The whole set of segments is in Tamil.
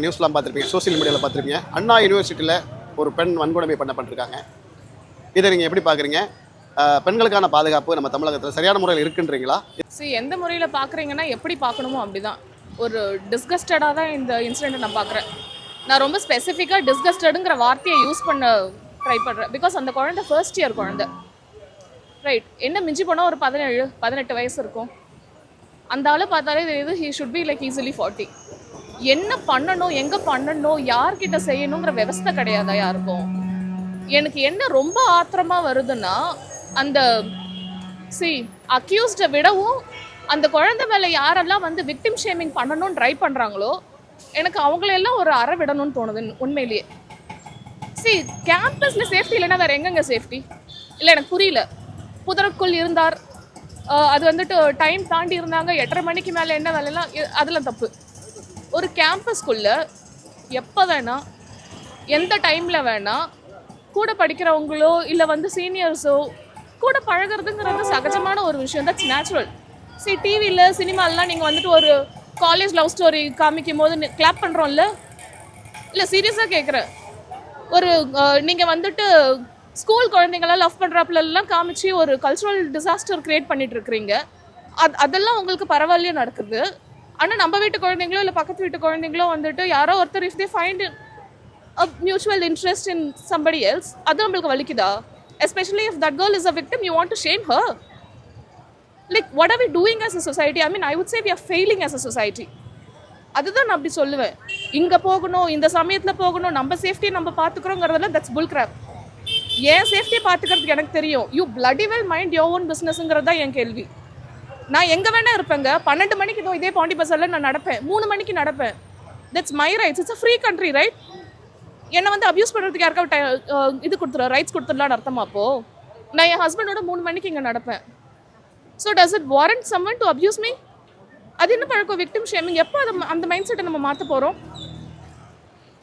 நியூஸ்லாம் பார்த்துருப்பீங்க, சோசியல் மீடியாவில் பார்த்துருப்பீங்க. அண்ணா யூனிவர்சிட்டியில் ஒரு பெண் வன்கொடுமை பண்ணப்பட்டிருக்காங்க. இதை நீங்கள் எப்படி பார்க்குறீங்க? பெண்களுக்கான பாதுகாப்பு நம்ம தமிழகத்தில் சரியான முறையில் இருக்குன்றீங்களா? எந்த முறையில் பார்க்குறீங்கன்னா எப்படி பார்க்கணுமோ அப்படிதான். ஒரு டிஸ்கஸ்டடாக தான் இந்த இன்சிடெண்ட்டை நான் பார்க்குறேன். நான் ரொம்ப ஸ்பெசிஃபிக்காக டிஸ்கஸ்டடுங்கிற வார்த்தையை யூஸ் பண்ண ட்ரை பண்ணுறேன். பிகாஸ் அந்த குழந்தை ஃபர்ஸ்ட் இயர் குழந்தை, ரைட்? என்ன மிஞ்சி போனால் ஒரு 17-18 வயசு இருக்கும். அந்த ஆளை பார்த்தாலே தெரியுது he should be like easily 40. என்ன பண்ணணும், எங்கே பண்ணணும், யார்கிட்ட செய்யணுங்கிற விவஸ்தை கிடையாதா யாருக்கும்? எனக்கு என்ன ரொம்ப ஆத்திரமாக வருதுன்னா, அந்த அக்யூஸ்டை விடவும் அந்த குழந்தை மேலே யாரெல்லாம் வந்து விக்டிம் ஷேமிங் பண்ணணும்னு ட்ரை பண்ணுறாங்களோ எனக்கு அவங்களெல்லாம் ஒரு அறை விடணும்னு தோணுது உண்மையிலேயே. கேம்பஸில் சேஃப்டி இல்லைன்னா வேறு எங்கெங்க சேஃப்டி? இல்லை, எனக்கு புரியல. புதருக்குள் இருந்தார், அது வந்துட்டு டைம் தாண்டி இருந்தாங்க, 8:30 மணிக்கு மேலே என்ன வேலைலாம், அதெல்லாம் தப்பு. ஒரு கேம்பஸ்குள்ள எப்போ வேணா எந்த டைமில் வேணா கூட படிக்கிறவங்களோ இல்லை வந்து சீனியர்ஸோ கூட பழகிறதுங்கிறது சகஜமான ஒரு விஷயம். That's natural. டிவியில் சினிமாலெலாம் நீங்கள் வந்துட்டு ஒரு காலேஜ் லவ் ஸ்டோரி காமிக்கும் போது கிளாப் பண்ணுறோம்ல, இல்லை சீரியஸாக கேட்குறேன். ஒரு நீங்கள் வந்துட்டு ஸ்கூல் குழந்தைங்களாம் லவ் பண்ணுறாப்புலலாம் காமிச்சு ஒரு கல்ச்சுரல் டிசாஸ்டர் க்ரியேட் பண்ணிட்டு இருக்கிறீங்க. அதெல்லாம் உங்களுக்கு பரவாயில்லையே நடக்குது. ஆனால் நம்ம வீட்டு குழந்தைங்களோ இல்லை பக்கத்து வீட்டு குழந்தைங்களோ வந்துட்டு யாரோ ஒருத்தர் if they find a mutual interest in somebody else, அது நம்மளுக்கு வலிக்குதா? Especially if that girl is a victim, you want to shame her. Like, what are we doing as a society? I mean, I would say we are failing as a society. அதுதான் நான் அப்படி சொல்லுவேன். இங்கே போகணும், இந்த சமயத்தில் போகணும், நம்ம சேஃப்டியை நம்ம பார்த்துக்கிறோங்கிறதெல்லாம் தட்ஸ் புல் கிராப். என் சேஃப்டியை பார்த்துக்கிறதுக்கு எனக்கு தெரியும். You bloody well mind your own businessங்கிறது தான் என் கேள்வி. நான் எங்கே வேணால் இருப்பேங்க. 12 மணிக்கு இதே பாண்டி பஸ்ஸில் நான் நடப்பேன், 3 மணிக்கு நடப்பேன். That's my rights. It's a free country, right? என்னை வந்து அப்யூஸ் பண்ணுறதுக்கு யாருக்கா இது கொடுத்துருவோம், ரைட்ஸ் கொடுத்துடலான்னு அர்த்தமா? அப்போது நான் என் ஹஸ்பண்டோட 3 மணிக்கு இங்கே நடப்பேன். So does it warrant summon to abuse me? அது என்ன பழக்கம்? Victim shaming. எப்போ அந்த மைண்ட் செட்டை நம்ம மாற்ற போகிறோம்?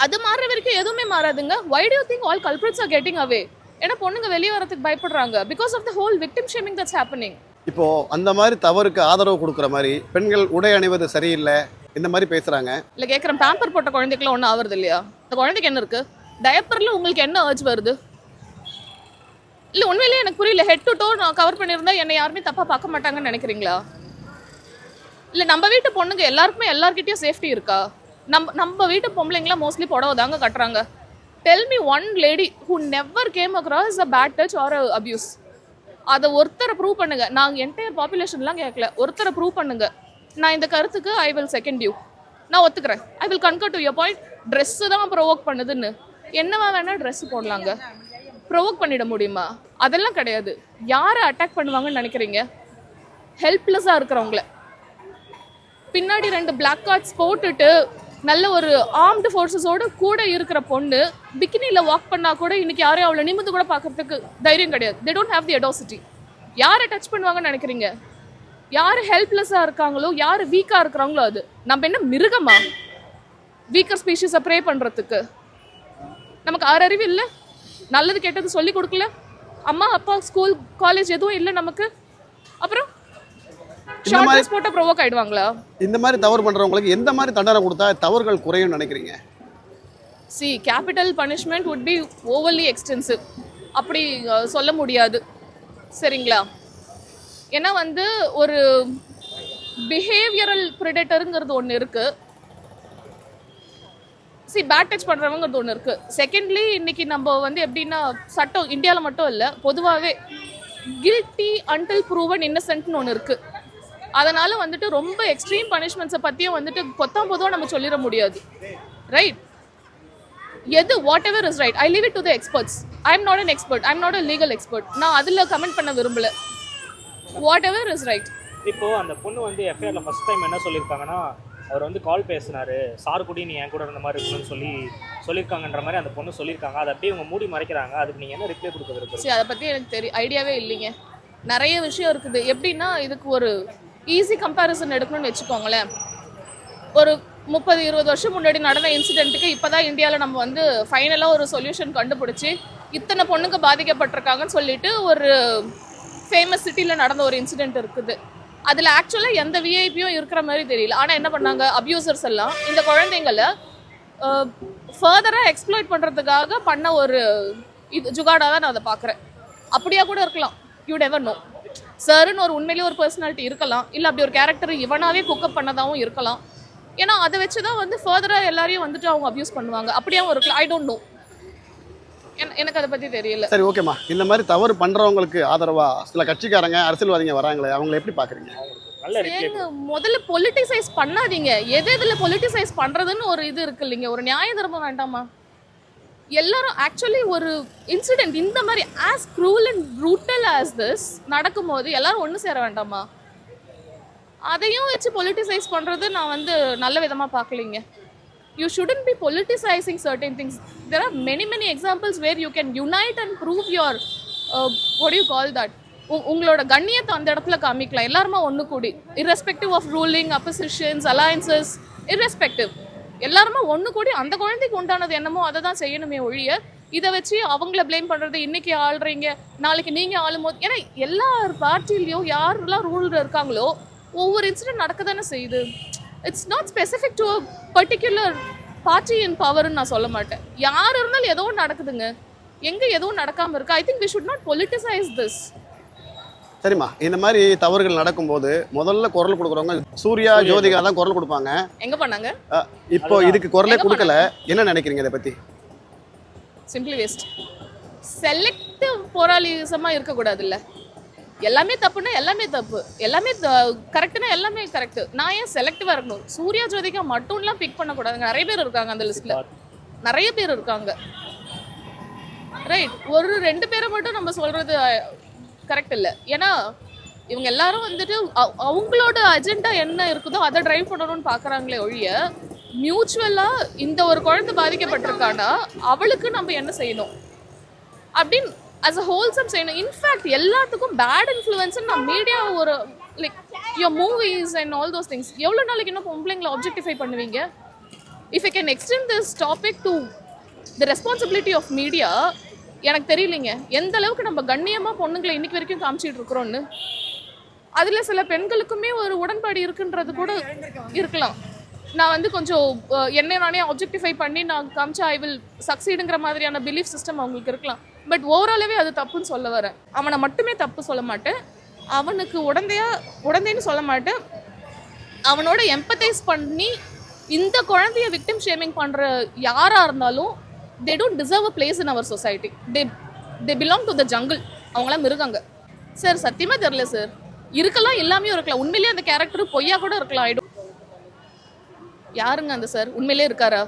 அது மாறுற வரைக்கும் எதுவுமே மாறாதுங்க. Why do you think all culprits are getting away? ஏன்னா பொண்ணுங்க வெளியே வரதுக்கு பயப்படுறாங்க because of the whole victim shaming that's happening. இப்போது அந்த மாதிரி தவறுக்கு ஆதரவு கொடுக்குற மாதிரி பெண்கள் உடை அணிவது சரியில்லை இந்த மாதிரி பேசுகிறாங்க. இல்லை கேட்குறேன், பேம்பர் போட்ட குழந்தைக்குலாம் ஒன்றும் ஆகுறது இல்லையா? அந்த குழந்தைக்கு என்ன இருக்குது? டயப்பரில் உங்களுக்கு என்ன அர்ஜ் வருது? இல்லை உண்மையிலேயே எனக்கு புரியல. ஹெட் டு டோ நான் கவர் பண்ணியிருந்தா என்னை யாருமே தப்பாக பார்க்க மாட்டாங்கன்னு நினைக்கிறீங்களா? இல்லை நம்ம வீட்டு பொண்ணுங்க எல்லாருக்குமே எல்லார்கிட்டையும் சேஃப்டி இருக்கா? நம்ம வீட்டு பொம்பளைங்களாம் மோஸ்ட்லி புடவை தாங்க கட்டுறாங்க. Tell me one lady who never came across a bad touch or abuse. அதை ஒருத்தரை ப்ரூவ் பண்ணுங்க. நாங்கள் என்டையர் பாப்புலேஷன்லாம் கேட்கல, ஒருத்தரை ப்ரூவ் பண்ணுங்க. நான் இந்த கருத்துக்கு ஐ வில் செகண்ட் யூ. நான் ஒத்துக்கிறேன். I will concur to your point. Dress தான் ப்ரொவோக் பண்ணுதுன்னு. என்னவா வேணால் ட்ரெஸ்ஸு போடலாங்க, ப்ரொவோக் பண்ணிட முடியுமா? அதெல்லாம் கிடையாது. யாரை அட்டாக் பண்ணுவாங்கன்னு நினைக்கிறீங்க? ஹெல்ப்லெஸ்ஸாக இருக்கிறவங்கள. பின்னாடி 2 பிளாக் கார்ட்ஸ் போட்டுட்டு நல்ல ஒரு ஆர்ம்டு ஃபோர்ஸஸோடு கூட இருக்கிற பொண்ணு பிக்கினியில் வாக் பண்ணால் கூட இன்னைக்கு யாரையும் அவளை நிமிந்து கூட பார்க்கறதுக்கு தைரியம் கிடையாது. They don't have the audacity. யாரை டச் பண்ணுவாங்கன்னு நினைக்கிறீங்க? யார் ஹெல்ப்லெஸ்ஸாக இருக்காங்களோ, யார் வீக்காக இருக்கிறாங்களோ, அது நம்ம என்ன மிருகமா? வீக்கர் ஸ்பீஷீஸை ப்ரே பண்ணுறதுக்கு நமக்கு அறிவு இல்லை, நல்லது கெட்டது சொல்லி கொடுக்கல, அம்மா அப்பா ஸ்கூல் காலேஜ் எதுவும் இல்லை நமக்கு. அப்புறம் போட்ட ப்ரொவோக் ஆயிடுவாங்களா? இந்த மாதிரி தவறு பண்ணுறவங்களுக்கு எந்த மாதிரி தண்டனை கொடுத்தா தவறுகள் குறையும் நினைக்கிறீங்க? Capital punishment would be overly extensive. அப்படி சொல்ல முடியாது, சரிங்களா? ஏன்னா வந்து ஒரு பிஹேவியரல் ப்ரிடேட்டருங்கிறது ஒன்று இருக்குது. பேட் டச் பண்ணுறவங்கிறது ஒன்று இருக்குது. செகண்ட்லி, இன்னைக்கு நம்ம வந்து எப்படின்னா சட்டம் இந்தியாவில் மட்டும் இல்லை, பொதுவாகவே கில்ட்டி அன்டில் ப்ரூவன் இன்னசென்ட்னு ஒன்று இருக்குது. அதனால் வந்துட்டு ரொம்ப எக்ஸ்ட்ரீம் பனிஷ்மெண்ட்ஸை பற்றியும் வந்துட்டு பொதுவாக நம்ம சொல்லிட முடியாது, ரைட்? எது what ever is right, I leave it to the experts. I am not an expert, I am not a legal expert. நான் அதில் கமெண்ட் பண்ண விரும்பல. What ever is right. இப்போது அந்த பொண்ணு வந்து எஃப்ஐஆரில் ஃபஸ்ட் டைம் என்ன சொல்லியிருக்காங்கன்னா, அவர் வந்து கால் பேசினார், சார் கூட நீ என் கூட இருந்த மாதிரி இருக்குன்னு சொல்லியிருக்காங்கன்ற மாதிரி அந்த பொண்ணு சொல்லியிருக்காங்க. அதை அப்படியே இவங்க மூடி மறைக்கிறாங்க. அதுக்கு நீங்கள் என்ன ரிப்ளை கொடுக்க விரும்புறீங்க? அதை பற்றி எனக்கு ஐடியாவே இல்லைங்க. நிறைய விஷயம் இருக்குது. எப்படின்னா, இதுக்கு ஒரு ஈஸி கம்பேரிசன் எடுக்கணும்னு வச்சுக்கோங்களேன். ஒரு 30-20 வருஷம் முன்னாடி நடந்த இன்சிடென்ட்டுக்கு இப்போ தான் இந்தியாவில் நம்ம வந்து ஃபைனலாக ஒரு சொல்யூஷன் கண்டுபிடிச்சி இத்தனை பொண்ணுங்க பாதிக்கப்பட்டிருக்காங்கன்னு சொல்லிட்டு ஒரு ஃபேமஸ் சிட்டியில் நடந்த ஒரு இன்சிடென்ட் இருக்குது. அதில் ஆக்சுவலாக எந்த விஐபியும் இருக்கிற மாதிரி தெரியல. ஆனால் என்ன பண்ணாங்க, அப்யூசர்ஸ் எல்லாம் இந்த குழந்தைங்களை ஃபர்தராக எக்ஸ்ப்ளாய்ட் பண்ணுறதுக்காக பண்ண ஒரு இது ஜுகாடாக தான் நான் அதை பார்க்குறேன். அப்படியா கூட இருக்கலாம், யூ நெவர் நோ. சாருன்னு ஒரு உண்மையிலேயே ஒரு பர்சனாலிட்டி இருக்கலாம், இல்லை அப்படி ஒரு கேரக்டர் இவனாவே குக்கப் பண்ணதாகவும் இருக்கலாம். ஏன்னா அதை வச்சு தான் வந்து ஃபர்தராக எல்லாரையும் வந்துட்டு அவங்க அப்யூஸ் பண்ணுவாங்க, அப்படியாவும் இருக்கலாம். ஐ டோன்ட் நோ, எனக்கு அதை பற்றி தெரியல. சரி, ஓகேம்மா. இந்த மாதிரி தவறு பண்ணுறவங்களுக்கு ஆதரவாக சில கட்சிக்காரங்க அரசியல்வாதிங்க வராங்களே, அவங்கள எப்படி பார்க்குறீங்க? நல்ல ரிப்ளை. முதல்ல பொலிட்டிசைஸ் பண்ணாதீங்க. எதுல பொலிட்டிசைஸ் பண்றதுன்னு ஒரு இது இருக்கு இல்லைங்க, ஒரு நியாய தர்மம் வேண்டாமா? எல்லாரும் ஆக்சுவலி ஒரு இன்சிடென்ட் இந்த மாதிரி as cruel and brutal as this நடக்கும்போது எல்லாரும் ஒன்று சேர வேண்டாமா? அதையும் வச்சு பொலிட்டிசைஸ் பண்றது நான் வந்து நல்ல விதமா பார்க்கலீங்க. You shouldn't be politicizing certain things. There are many examples where you can unite and prove your what do you call that, உங்களோட கண்ணியத்தை அந்த இடத்துல காமிக்கலாம் எல்லாருமா ஒன்று கூடி, irrespective of ruling, oppositions, alliances, irrespective. எல்லாருமா ஒன்று கூடி அந்த குழந்தைக்கு உண்டானது என்னமோ அதை தான் செய்யணுமே ஒழிய இதை வச்சு அவங்கள ப்ளேம் பண்ணுறது, இன்னைக்கு ஆள்றீங்க நாளைக்கு நீங்கள் ஆளும்போது. ஏன்னா எல்லா பார்ட்டிலையும் யாரெல்லாம் ரூல் இருக்காங்களோ ஒவ்வொரு இன்சிடென்ட் நடக்க தானே செய்யுது. It's not specific to a particular party in பவர்னு நான் சொல்ல மாட்டேன். யார் இருந்தாலும் ஏதோ ஒன்று நடக்குதுங்க, எங்கே எதுவும் நடக்காமல் இருக்கு. I think we should not politicise this. சரிம்மா, இந்த மாதிரி தவறுகள் நடக்கும்போது முதல்ல குரல் கொடுக்குறவங்க சூர்யா, ஜோதிகா தான் குரல் கொடுப்பாங்க. எங்க பண்ணாங்க? இப்போ இதுக்கு குரலே கொடுக்கல, என்ன நினைக்கிறீங்க இதை பத்தி? Simply waste. செலக்டிவ் போராளிசமா இருக்கக்கூடாது இல்ல. எல்லாமே தப்புன்னா எல்லாமே தப்பு, எல்லாமே கரெக்ட்னா எல்லாமே கரெக்ட். நான் ஏன் செலக்டிவா இருக்கணும்? சூர்யா ஜோதிகா மட்டும்லாம் பிக் பண்ணக்கூடாதுங்க, நிறைய பேர் இருக்காங்க அந்த லிஸ்ட்ல, நிறைய பேர் இருக்காங்க. ரைட், ஒரு 2 பேரை மட்டும் நம்ம சொல்றது கரெக்ட் இல்லை. ஏன்னா இவங்க எல்லாரும் வந்துட்டு அவங்களோட அஜெண்டா என்ன இருக்குதோ அதை டிரைவ் பண்ணணும்னு பார்க்குறாங்களே ஒழிய மியூச்சுவலாக இந்த ஒரு குழந்தை பாதிக்கப்பட்டிருக்கானா அவளுக்கு நம்ம என்ன செய்யணும் அப்படின்னு as a wholesome செய்யணும். இன்ஃபேக்ட் எல்லாத்துக்கும் பேட் இன்ஃப்ளூயன்ஸ்ன்னு நான் மீடியா ஒரு like your movies and all those things எவ்வளோ நாளைக்கு இன்னும் பொம்பளைங்களை ஆப்ஜெக்டிஃபை பண்ணுவீங்க? If I can extend this topic to the responsibility of media, எனக்கு தெரியலைங்க எந்த அளவுக்கு நம்ம கண்ணியமாக பொண்ணுங்களை இன்னைக்கு வரைக்கும் காமிச்சிட்டு இருக்கிறோன்னு. அதில் சில பெண்களுக்குமே ஒரு உடன்பாடு இருக்குன்றது கூட இருக்கலாம். நான் வந்து கொஞ்சம் என்னை நானே ஆப்ஜெக்டிஃபை பண்ணி நான் காமிச்சா ஐ வில் சக்சீடுங்கிற மாதிரியான பிலீஃப் சிஸ்டம் அவங்களுக்கு இருக்கலாம். பட் ஓவராலாகவே அது தப்புன்னு சொல்ல வரேன். அவனை மட்டுமே தப்பு சொல்ல மாட்டேன், அவனுக்கு உடந்தைன்னு சொல்ல மாட்டேன். அவனோட எம்பத்தைஸ் பண்ணி இந்த குழந்தைய விக்டிம் ஷேமிங் பண்ணுற யாராக இருந்தாலும் they don't deserve a place in our society. They belong to the jungle. அவங்களாம் இருக்காங்க சார். சத்தியமாக தெரியல சார், இருக்கலாம் இல்லாமையும் இருக்கலாம். உண்மையிலேயே அந்த கேரக்டர் பொய்யா கூட இருக்கலாம். யாருங்க அந்த சார்? உண்மையிலே இருக்காரா?